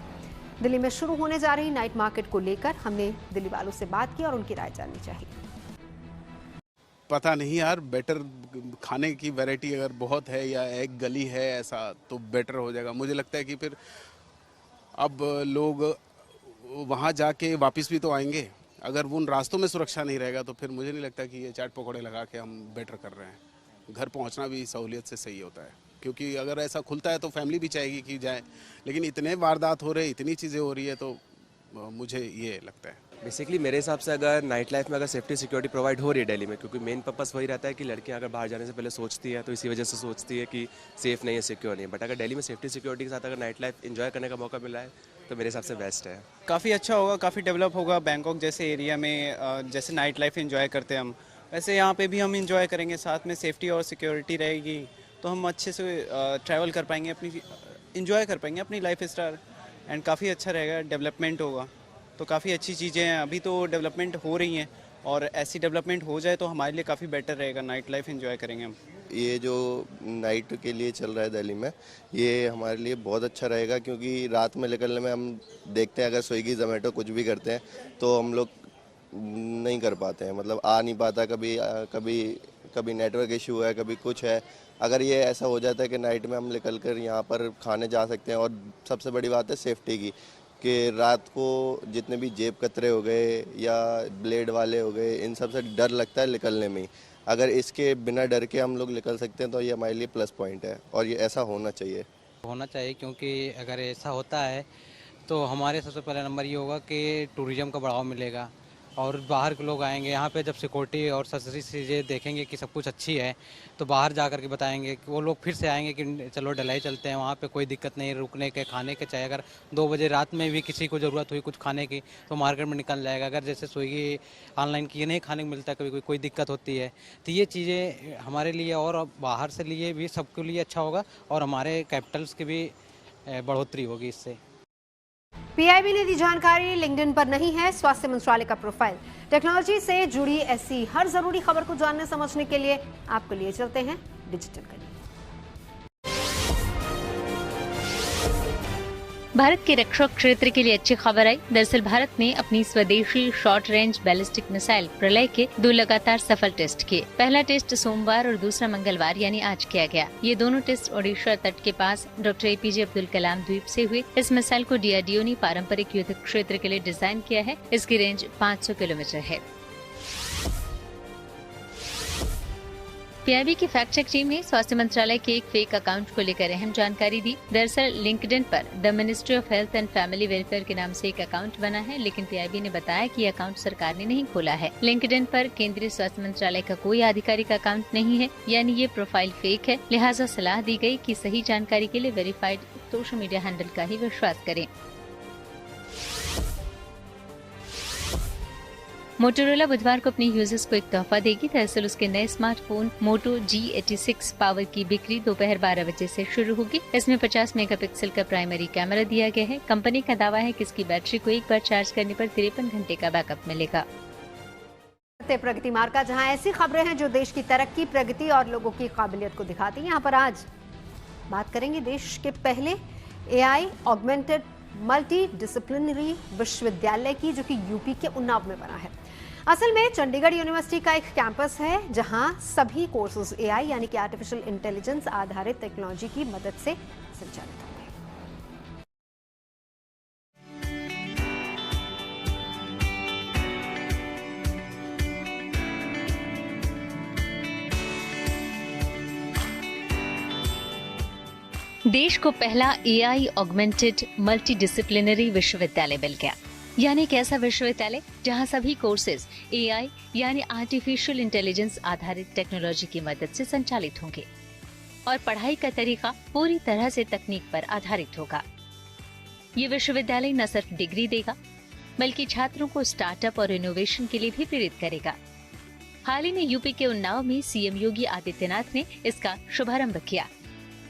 दिल्ली में शुरू होने जा रही नाइट मार्केट को लेकर हमने दिल्ली वालों से बात की और उनकी राय जाननी चाहिए। पता नहीं यार, बेटर खाने की वैरायटी अगर बहुत है या एक गली है ऐसा तो बेटर हो जाएगा। मुझे लगता है कि फिर अब लोग वहाँ जाके वापस भी तो आएंगे। अगर उन रास्तों में सुरक्षा नहीं रहेगा तो फिर मुझे नहीं लगता कि ये चाट पकौड़े लगा के हम बेटर कर रहे हैं। घर पहुँचना भी सहूलियत से सही होता है, क्योंकि अगर ऐसा खुलता है तो फैमिली भी चाहेगी कि जाए, लेकिन इतने वारदात हो रहे, इतनी चीज़ें हो रही है तो मुझे ये लगता है। बेसिकली मेरे हिसाब से अगर नाइट लाइफ में अगर सेफ्टी सिक्योरिटी प्रोवाइड हो रही है दिल्ली में, क्योंकि मेन पर्पस वही रहता है कि लड़कियां अगर बाहर जाने से पहले सोचती है तो इसी वजह से सोचती है कि सेफ नहीं है, सिक्योर नहीं है। बट अगर दिल्ली में सेफ्टी सिक्योरिटी के साथ अगर नाइट लाइफ एंजॉय करने का मौका मिला है तो मेरे हिसाब से बेस्ट है। काफ़ी अच्छा होगा, काफ़ी डेवलप होगा। बैंकॉक जैसे एरिया में जैसे नाइट लाइफ एंजॉय करते हैं हम, वैसे यहाँ पे भी हम एंजॉय करेंगे। साथ में सेफ्टी और सिक्योरिटी रहेगी तो हम अच्छे से ट्रैवल कर पाएंगे, अपनी एंजॉय कर पाएंगे अपनी लाइफ स्टाइल, एंड काफ़ी अच्छा रहेगा। डेवलपमेंट होगा तो काफ़ी अच्छी चीज़ें हैं। अभी तो डेवलपमेंट हो रही हैं और ऐसी डेवलपमेंट हो जाए तो हमारे लिए काफ़ी बेटर रहेगा। नाइट लाइफ एंजॉय करेंगे हम। ये जो नाइट के लिए चल रहा है दिल्ली में, ये हमारे लिए बहुत अच्छा रहेगा, क्योंकि रात में निकलने में हम देखते हैं अगर स्विगी जोमेटो कुछ भी करते हैं तो हम लोग नहीं कर पाते हैं, मतलब आ नहीं पाता। कभी नेटवर्क इशू है, कभी कुछ है। अगर ये ऐसा हो जाता है कि नाइट में हम निकल कर यहाँ पर खाने जा सकते हैं, और सबसे बड़ी बात है सेफ्टी की, कि रात को जितने भी जेब कतरे हो गए या ब्लेड वाले हो गए, इन सब से डर लगता है निकलने में। अगर इसके बिना डर के हम लोग निकल सकते हैं तो ये हमारे लिए प्लस पॉइंट है और ये ऐसा होना चाहिए। क्योंकि अगर ऐसा होता है तो हमारे सबसे पहला नंबर ये होगा कि टूरिज्म का बढ़ावा मिलेगा और बाहर के लोग आएंगे यहाँ पे, जब सिक्योरिटी और सस्ती चीज़ें देखेंगे कि सब कुछ अच्छी है तो बाहर जा कर के बताएंगे कि वो लोग फिर से आएंगे कि चलो डलाई चलते हैं, वहाँ पे कोई दिक्कत नहीं, रुकने के खाने के, चाहे अगर 2 बजे रात में भी किसी को ज़रूरत हुई कुछ खाने की तो मार्केट में निकल जाएगा। अगर जैसे स्विगी ऑनलाइन की नहीं खाने को मिलता, कभी कोई दिक्कत होती है, तो ये चीज़ें हमारे लिए और बाहर से लिए भी सबके लिए अच्छा होगा और हमारे कैपिटल्स की भी बढ़ोतरी होगी इससे। पीआईबी ने दी जानकारी लिंक्डइन पर नहीं है स्वास्थ्य मंत्रालय का प्रोफाइल। टेक्नोलॉजी से जुड़ी ऐसी हर जरूरी खबर को जानने समझने के लिए आपको लिए चलते हैं डिजिटल करियर। भारत के रक्षा क्षेत्र के लिए अच्छी खबर आई। दरअसल भारत ने अपनी स्वदेशी शॉर्ट रेंज बैलिस्टिक मिसाइल प्रलय के 2 लगातार सफल टेस्ट किए। पहला टेस्ट सोमवार और दूसरा मंगलवार यानी आज किया गया। ये दोनों टेस्ट ओडिशा तट के पास डॉक्टर एपीजे अब्दुल कलाम द्वीप से हुए। इस मिसाइल को डीआरडीओ ने पारंपरिक युद्ध क्षेत्र के लिए डिजाइन किया है। इसकी रेंज 500 किलोमीटर है। पीआईबी की फैक्ट चेक टीम ने स्वास्थ्य मंत्रालय के एक फेक अकाउंट को लेकर अहम जानकारी दी। दरअसल लिंक्डइन पर the ministry of health and family welfare के नाम से एक अकाउंट बना है, लेकिन पीआईबी ने बताया कि ये अकाउंट सरकार ने नहीं खोला है। लिंक्डइन पर केंद्रीय स्वास्थ्य मंत्रालय का कोई आधिकारिक अकाउंट नहीं है, यानी ये प्रोफाइल फेक है। लिहाजा सलाह दी गई कि सही जानकारी के लिए वेरीफाइड सोशल मीडिया हैंडल का ही विश्वास करें। मोटोरोला बुधवार को अपने यूजर्स को एक तोहफा देगी। दरअसल उसके नए स्मार्टफोन मोटो G86 पावर की बिक्री दोपहर 12 बजे से शुरू होगी। इसमें 50 मेगापिक्सल का प्राइमरी कैमरा दिया गया है। कंपनी का दावा है कि इसकी बैटरी को एक बार चार्ज करने पर 53 घंटे का बैकअप मिलेगा। प्रगति मार्ग का, जहां ऐसी खबरें हैं जो देश की तरक्की, प्रगति और लोगों की काबिलियत को दिखाती हैं। यहाँ पर आज बात करेंगे देश के पहले AI ऑगमेंटेड मल्टी डिसिप्लिनरी विश्वविद्यालय की, जो कि यूपी के उन्नाव में बना है। असल में चंडीगढ़ यूनिवर्सिटी का एक कैंपस है जहां सभी कोर्सेज AI यानी कि आर्टिफिशियल इंटेलिजेंस आधारित टेक्नोलॉजी की मदद से संचालित होंगे। देश को पहला AI ऑगमेंटेड मल्टी डिसिप्लिनरी विश्वविद्यालय मिल गया, यानी एक ऐसा विश्वविद्यालय जहां सभी कोर्सेज AI यानी आर्टिफिशियल इंटेलिजेंस आधारित टेक्नोलॉजी की मदद से संचालित होंगे और पढ़ाई का तरीका पूरी तरह से तकनीक पर आधारित होगा। ये विश्वविद्यालय न सिर्फ डिग्री देगा बल्कि छात्रों को स्टार्टअप और इनोवेशन के लिए भी प्रेरित करेगा। हाल ही में यूपी के उन्नाव में सीएम योगी आदित्यनाथ ने इसका शुभारंभ किया।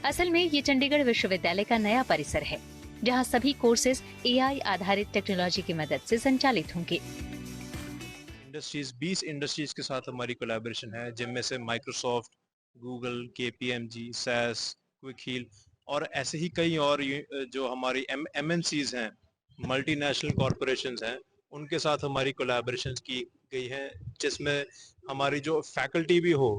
असल में ये चंडीगढ़ विश्वविद्यालय का नया परिसर है जहां सभी कोर्सेज AI आधारित टेक्नोलॉजी की मदद से संचालित होंगे। इंडस्ट्रीज 20 इंडस्ट्रीज के साथ हमारी कोलैबोरेशन है, जिनमें से Microsoft, Google, KPMG, SAS, quick और ऐसे ही कई और जो हमारी MNCs हैं, मल्टीनेशनल कॉरपोरेशंस हैं, उनके साथ हमारी कोलैबोरेशन की गई है, जिसमें हमारी जो फैकल्टी भी हो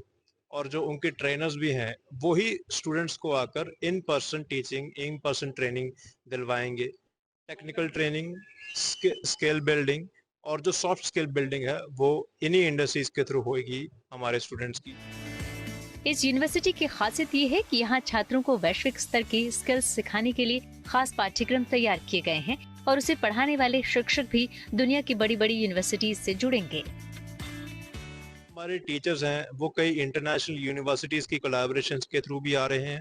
और जो उनके ट्रेनर्स भी हैं वो ही स्टूडेंट्स को आकर in person teaching, in person training दिलवाएंगे। टेक्निकल ट्रेनिंग, स्किल बिल्डिंग और जो सॉफ्ट स्किल बिल्डिंग है वो इन्हीं इंडस्ट्रीज के थ्रू होगी हमारे स्टूडेंट्स की। इस यूनिवर्सिटी की खासियत ये है कि यहाँ छात्रों को वैश्विक स्तर के स्किल्स सिखाने के लिए खास पाठ्यक्रम तैयार किए गए हैं और उसे पढ़ाने वाले शिक्षक भी दुनिया की बड़ी बड़ी यूनिवर्सिटीज से जुड़ेंगे। हमारे टीचर्स हैं वो कई इंटरनेशनल यूनिवर्सिटीज की कोलैबोरेशंस के थ्रू भी आ रहे हैं।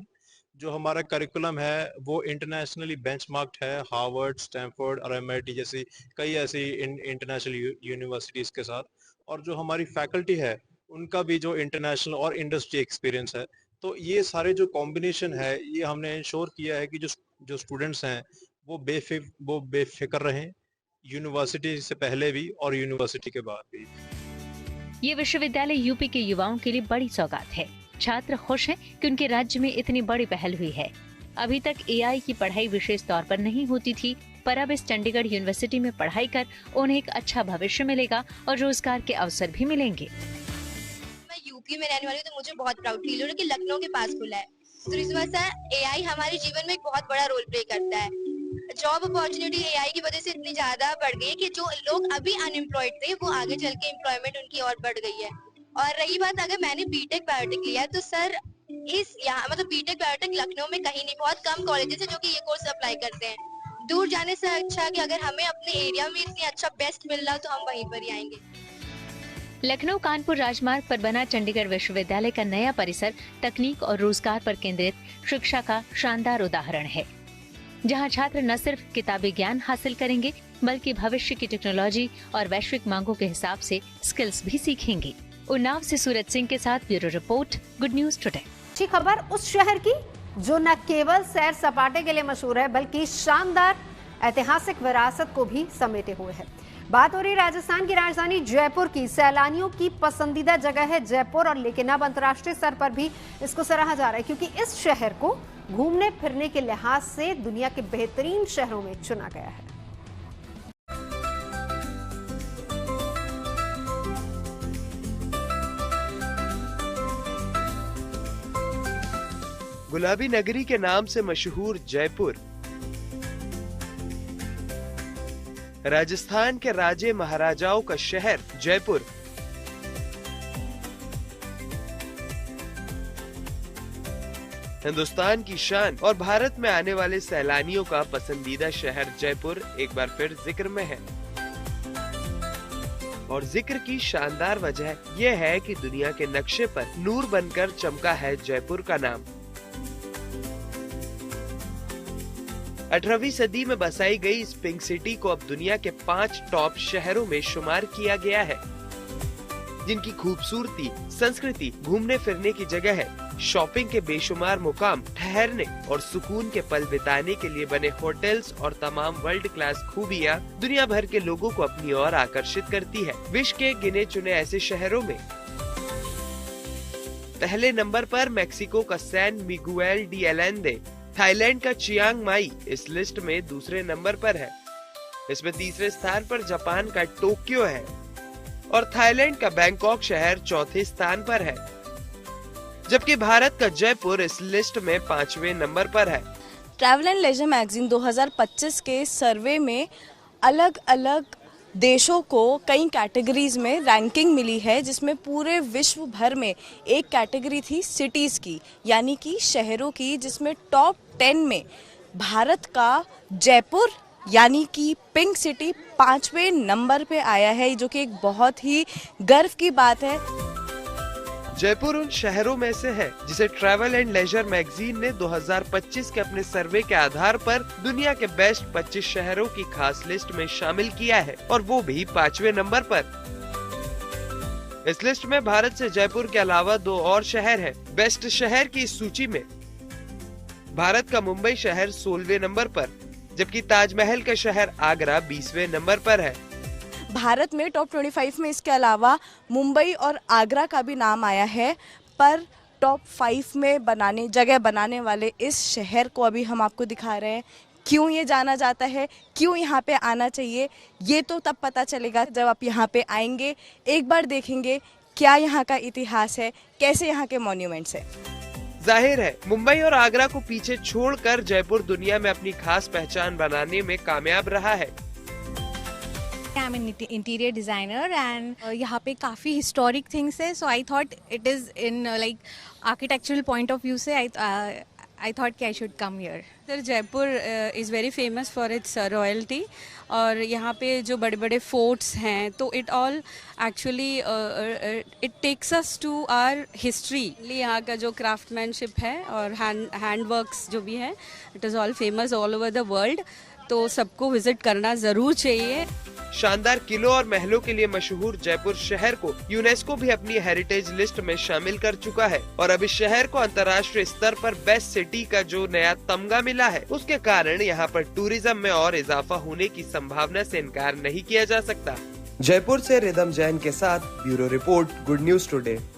जो हमारा करिकुलम है वो इंटरनेशनली बेंचमार्क्ड है, हार्वर्ड, स्टैनफोर्ड और MIT जैसी कई ऐसी इंटरनेशनल यूनिवर्सिटीज के साथ। और जो हमारी फैकल्टी है उनका भी जो इंटरनेशनल और इंडस्ट्री एक्सपीरियंस है। तो ये सारे जो कॉम्बिनेशन है ये हमने इंश्योर किया है कि जो स्टूडेंट्स हैं वो बेफिक्र रहें, यूनिवर्सिटी से पहले भी और यूनिवर्सिटी के बाद भी। ये विश्वविद्यालय यूपी के युवाओं के लिए बड़ी सौगात है। छात्र खुश हैं कि उनके राज्य में इतनी बड़ी पहल हुई है। अभी तक AI की पढ़ाई विशेष तौर पर नहीं होती थी, पर अब इस चंडीगढ़ यूनिवर्सिटी में पढ़ाई कर उन्हें एक अच्छा भविष्य मिलेगा और रोजगार के अवसर भी मिलेंगे। मैं यूपी में रहने वाली हूँ तो मुझे बहुत प्राउड फील हो रहा है कि लखनऊ के पास खुला है। तो इस वजह से AI हमारे जीवन में एक बहुत बड़ा रोल प्ले करता है। जॉब अपॉर्चुनिटी AI की वजह से इतनी ज्यादा बढ़ गई है कि जो लोग अभी अनएम्प्लॉयड थे वो आगे चल के एम्प्लॉयमेंट उनकी और बढ़ गई है। और रही बात, अगर मैंने बीटेक बायोटेक लिया है तो सर इस यहाँ मतलब बीटेक बायोटेक लखनऊ में कहीं नहीं, बहुत कम कॉलेजेस है जो कि ये कोर्स अप्लाई करते हैं। दूर जाने से अच्छा कि अगर हमें अपने एरिया में इतनी अच्छा बेस्ट मिल रहा तो हम वहीं पर ही आएंगे। लखनऊ कानपुर राजमार्ग पर बना चंडीगढ़ विश्वविद्यालय का नया परिसर तकनीक और रोजगार पर केंद्रित शिक्षा का शानदार उदाहरण है, जहां छात्र न सिर्फ किताबी ज्ञान हासिल करेंगे बल्कि भविष्य की टेक्नोलॉजी और वैश्विक मांगों के हिसाब से स्किल्स भी सीखेंगे। उन्नाव से सूरज सिंह के साथ bureau report, good news today. अच्छी खबर उस शहर की जो न केवल सैर सपाटे के लिए मशहूर है बल्कि शानदार ऐतिहासिक विरासत को भी समेटे हुए है। बात हो रही राजस्थान की राजधानी जयपुर की। सैलानियों की पसंदीदा जगह है जयपुर, और लेकिन अब अंतर्राष्ट्रीय स्तर पर भी इसको सराहा जा रहा है क्योंकि इस शहर को घूमने फिरने के लिहाज से दुनिया के बेहतरीन शहरों में चुना गया है। गुलाबी नगरी के नाम से मशहूर जयपुर राजस्थान के राजे महाराजाओं का शहर जयपुर हिंदुस्तान की शान और भारत में आने वाले सैलानियों का पसंदीदा शहर जयपुर एक बार फिर जिक्र में है। और जिक्र की शानदार वजह यह है कि दुनिया के नक्शे पर नूर बनकर चमका है जयपुर का नाम। 18वीं सदी में बसाई गई इस पिंक सिटी को अब दुनिया के 5 टॉप शहरों में शुमार किया गया है, जिनकी खूबसूरती, संस्कृति, घूमने फिरने की जगह है, शॉपिंग के बेशुमार मुकाम, ठहरने और सुकून के पल बिताने के लिए बने होटल्स और तमाम वर्ल्ड क्लास खूबियां दुनिया भर के लोगों को अपनी ओर आकर्षित करती है। विश्व के गिने चुने ऐसे शहरों में पहले नंबर पर मेक्सिको का San Miguel de Allende, Thailand का चियांग माई इस लिस्ट में दूसरे नंबर पर है। इसमें तीसरे स्थान पर जापान का टोक्यो है और थाईलैंड का बैंकॉक शहर चौथे स्थान पर है, जबकि भारत का जयपुर इस लिस्ट में 5वें नंबर पर है। ट्रैवल एंड लेजर मैगजीन 2025 के सर्वे में अलग अलग देशों को कई कैटेगरीज में रैंकिंग मिली है, जिसमें पूरे विश्व भर में एक कैटेगरी थी सिटीज़ की, यानी कि शहरों की, जिसमें टॉप 10 में भारत का जयपुर यानी कि पिंक सिटी 5वें नंबर पे आया है, जो कि एक बहुत ही गर्व की बात है। जयपुर उन शहरों में से है जिसे ट्रैवल एंड लेजर मैगजीन ने 2025 के अपने सर्वे के आधार पर दुनिया के बेस्ट 25 शहरों की खास लिस्ट में शामिल किया है, और वो भी 5वें नंबर पर। इस लिस्ट में भारत से जयपुर के अलावा 2 और शहर हैं। बेस्ट शहर की इस सूची में भारत का मुंबई शहर 16वें नंबर पर, जबकि ताजमहल का शहर आगरा 20वें नंबर पर है। भारत में टॉप 25 में इसके अलावा मुंबई और आगरा का भी नाम आया है, पर टॉप 5 में जगह बनाने वाले इस शहर को अभी हम आपको दिखा रहे हैं। क्यों ये जाना जाता है, क्यों यहाँ पे आना चाहिए, ये तो तब पता चलेगा जब आप यहाँ पे आएंगे, एक बार देखेंगे क्या यहाँ का इतिहास है, कैसे यहाँ के मॉन्यूमेंट्स है। जाहिर है मुंबई और आगरा को पीछे छोड़कर जयपुर दुनिया में अपनी खास पहचान बनाने में कामयाब रहा है। I'm an interior designer and यहाँ पे काफ़ी historic things है, so I thought it is in like architectural point of view से I thought कि I should come here. Sir, Jaipur is very famous for its royalty और यहाँ पे जो बड़े बड़े forts हैं तो it all actually it takes us to our history. यहाँ का जो craftsmanship है और handworks जो भी है it is all famous all over the world, तो सबको विजिट करना जरूर चाहिए। शानदार किलों और महलों के लिए मशहूर जयपुर शहर को यूनेस्को भी अपनी हेरिटेज लिस्ट में शामिल कर चुका है, और अब इस शहर को अंतर्राष्ट्रीय स्तर पर बेस्ट सिटी का जो नया तमगा मिला है, उसके कारण यहाँ पर टूरिज्म में और इजाफा होने की संभावना से इनकार नहीं किया जा सकता। जयपुर से रिदम जैन के साथ bureau report, good news today.